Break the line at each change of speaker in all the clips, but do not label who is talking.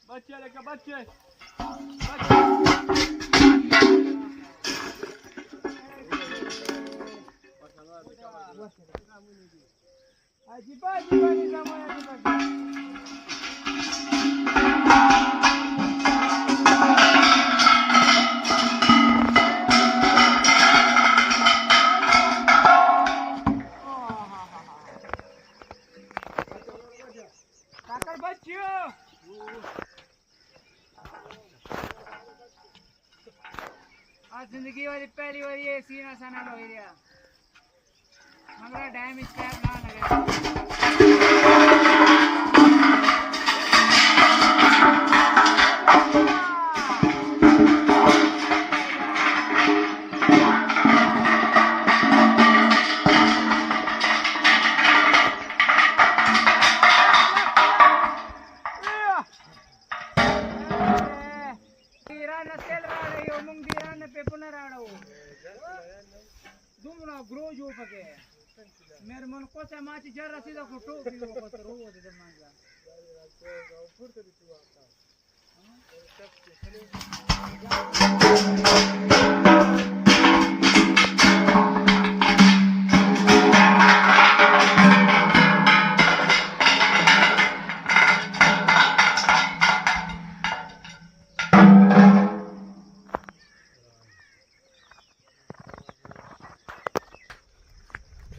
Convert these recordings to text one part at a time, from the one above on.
बच्चे लेके बच्चे जिंदगी वाली पहली बार ये सीना साना हो गया मगर डैम स्क्रैप ना लगे मेरे मन को से माची जरा सीधा फोटो भी वो पत्थर हो दे मांगा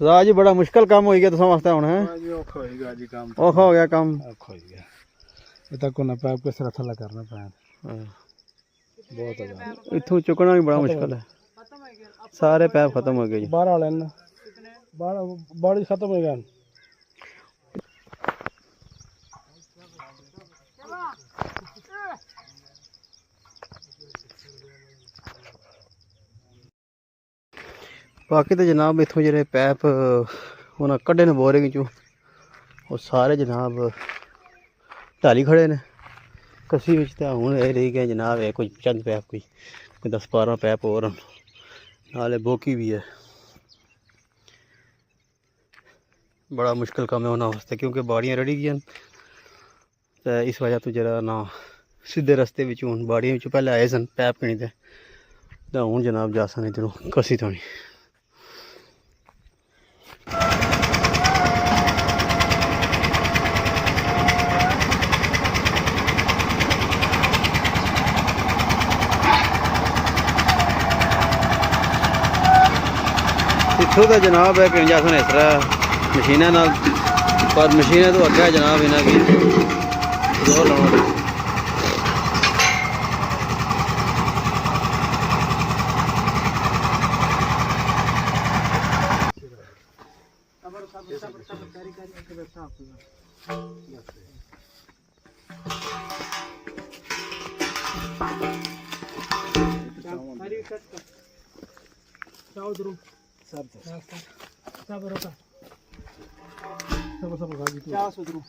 राज बड़ा मुश्किल काम हो गया तुसां वास्ते हुण है
जी औखा होएगा जी काम
औखा हो गया काम
औखा हो गया ये तक ना पैप के सिर थल्ला करना पैर बहुत है
इथों चुकना भी बड़ा मुश्किल है सारे पैप खत्म हो गए जी
बाहर वाले ना बाहर बॉडी खत्म हो गया
बाकी तो जनाब इतों जो पैप उन्हें कड्ढे ने बोरिंग चों वो सारे जनाब ढाली खड़े ने कसी बिच तो हूँ रही गए जनाब है कोई चंद पैप कोई 10-12 पैप और नाले बोकी भी है। बड़ा मुश्किल काम है उन्होंने वास्ते क्योंकि बाड़ियाँ रड़ी गई तो इस वजह तो जरा ना सीधे रस्ते में हूँ बाड़ियाँ पहले आए सन पैप कहीं तो हूँ जनाब जा सन इधरों कसी थोड़ी इतों का जनाब है कि जैसा इस तरह मशीना नाल पर मशीना तो अगे जनाब इन्हों की जोर लाना
हरी कट कर चाव दरो सब रोका सब भाजी चाव सुधरो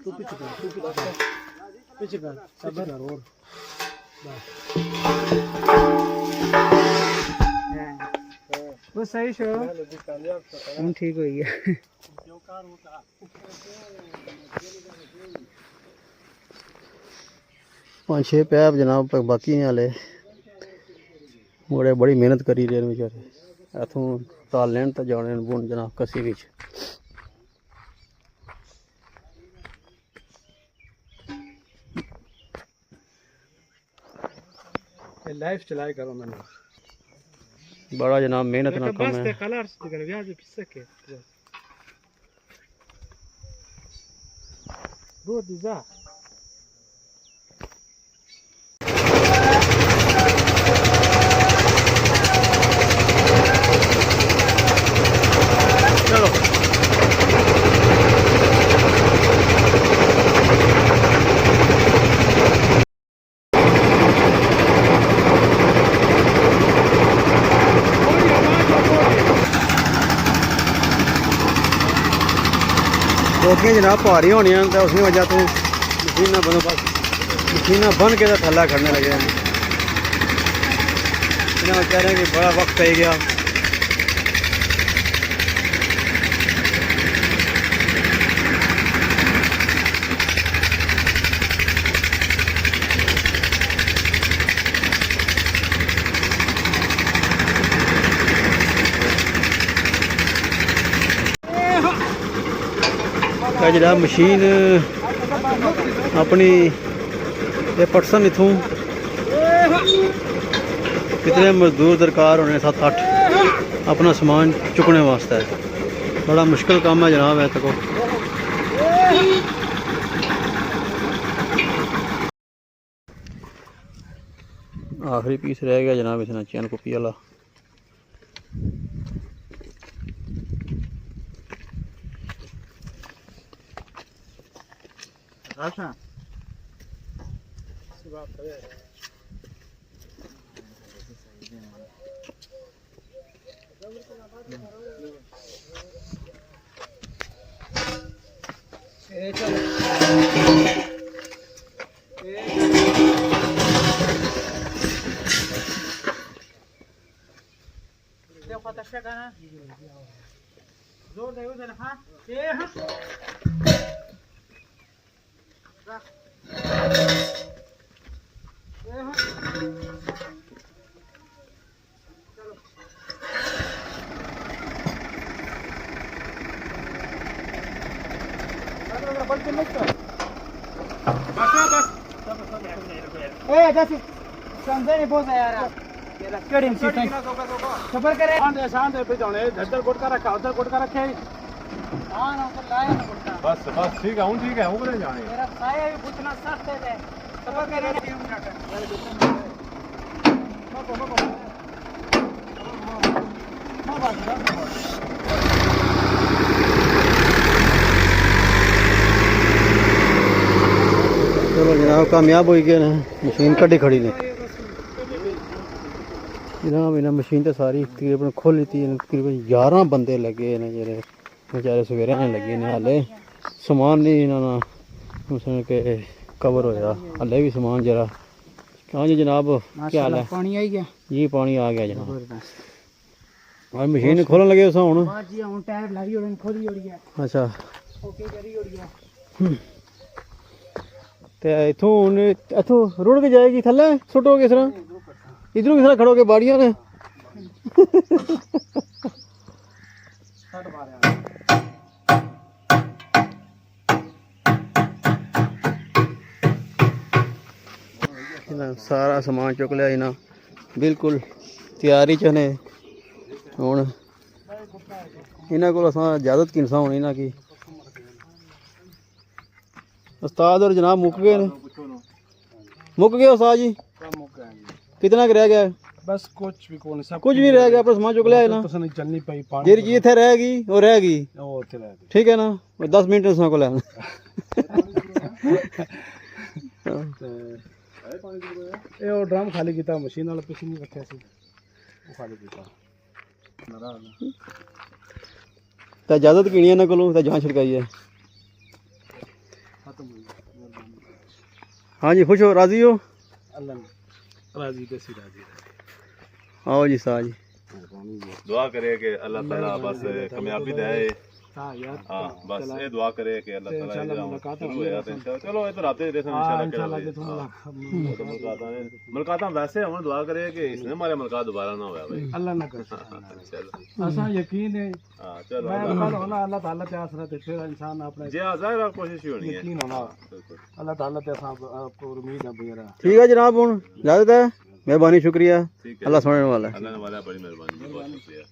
तू पीछे कर सब और वो सही शो हम ठीक हो गया
5-6 पैप जनाब बाकी ने हाले मुड़े बड़ी मेहनत करी रहे बेचारे इतों ताल लैन तो जाने बुन जनाब कसी बिच
लाइफ चलाए करो मैंने
बड़ा जनाब मेहनत ना कम है
कलर दिखर व्याज पिसके दो दिजा
चलो रोकियां जनाब भारी होनी तो उसी वजह तो मशीना बंदोबस्त मशीना बन के तो थल्ला खड़ने लगे हैं इन्हें बेचारे कि बड़ा वक्त पै गया जरा मशीन अपनी ये पटसन इथों कितने मजदूर दरकार होने 7-8 अपना सामान चुकने वास्ते बड़ा मुश्किल काम है जनाब है तको आखिरी पीस रह गया जनाब इसने चैन कुपी वाला
अच्छा देखो तक ना जोर दे उधर हां ए हां खबर करे शांत धर गुटका रखा उधर गुटका रखे बस बस ठीक है ठीक है उधर जाने मेरा साया भी पूछना सख्त है खबर करे
चलो जनाब कामयाब हो गया ना मशीन कड़ी खड़ी ने जनाब इन्हें मशीन तो सारी तकरीबन खोल ली तकरीबन 11 बंदे लगे ने जेरे बेचारे सवेरे आने लगे ने हाले समान नहीं इन्होंने के कवर होया हाले भी समान जरा कहाँ जी जनाब क्या हाल है
पानी आई गया
जी पानी आ गया जनाब और मशीन खोलन लगे उस हुन
जी हुन टायर लाई होनी खोली होड़ी है
अच्छा
ओके करी होड़ी है
ते इथों हुन इथों रुड़ के जाएगी थल्ले सुटोगे किस तरह इधरों किस तरह खड़ोगे बाड़ियां ने सारा सामान चुक लिया इन्हें बिल्कुल तैयारी च ने हुन इन्हां कोल असां इजाजत किनसा होनी ना की उस्ताद और जनाब मुक गए ने मुक गए उस्ताद जी कितना रह गया
बस कुछ भी कौन सब
कुछ भी रह गया पर सामान चुक लिया ना
तो नहीं चलनी पई पानी
जेरी चीज थे रहेगी वो रहेगी
ओ थे रह गई
ठीक है ना 10 मिनट उसको ले
ਇਹ ਉਹ ਡਰਮ ਖਾਲੀ ਕੀਤਾ ਮਸ਼ੀਨ ਨਾਲ ਪਿੱਛੇ ਨਹੀਂ ਰੱਖਿਆ ਸੀ ਉਹ ਖਾਲੀ ਕੀਤਾ
ਤਾਂ ਇਜਾਜ਼ਤ ਕਿਣੀ ਇਹਨਾਂ ਕੋਲੋਂ ਤਾਂ ਜਾਂ ਛਿੜਕਾਈ ਹੈ।
ਖਤਮ ਹੋ ਗਿਆ
ਹਾਂਜੀ ਖੁਸ਼ ਹੋ ਰਾਜ਼ੀ ਹੋ
ਅੱਲਾ ਰਾਜ਼ੀ ਤੇ ਸੀ ਰਾਜ਼ੀ
आओ जी साह जी
दुआ करे कि अल्लाह ताला बस कामयाबी दे
हाँ यार
हाँ बस ये दुआ करे कि अल्लाह ताला
इंशाल्लाह मुलाकात
शुरू होया ते चलो ये तो राते दे इंशाल्लाह
इंशाल्लाह जे
मुलाकात वैसे हम दुआ करे कि इसने हमारे मुलाकात दोबारा ना होया भाई
अल्लाह ना करे
चलो
असा यकीन है
हां चलो
मैं कल होना अल्लाह ताला ते आसरा ते फिर इंसान अपने
जे जाहिर कोशिश ही होनी है
यकीन होना अल्लाह ताला ते असा आपको उम्मीद है भैया
ठीक है जनाब हुन इजाजत है मेहरबानी शुक्रिया
ठीक है
अल्लाह सुनने वाला है
अल्लाह ने वाला बड़ी मेहरबानी बहुत शुक्रिया।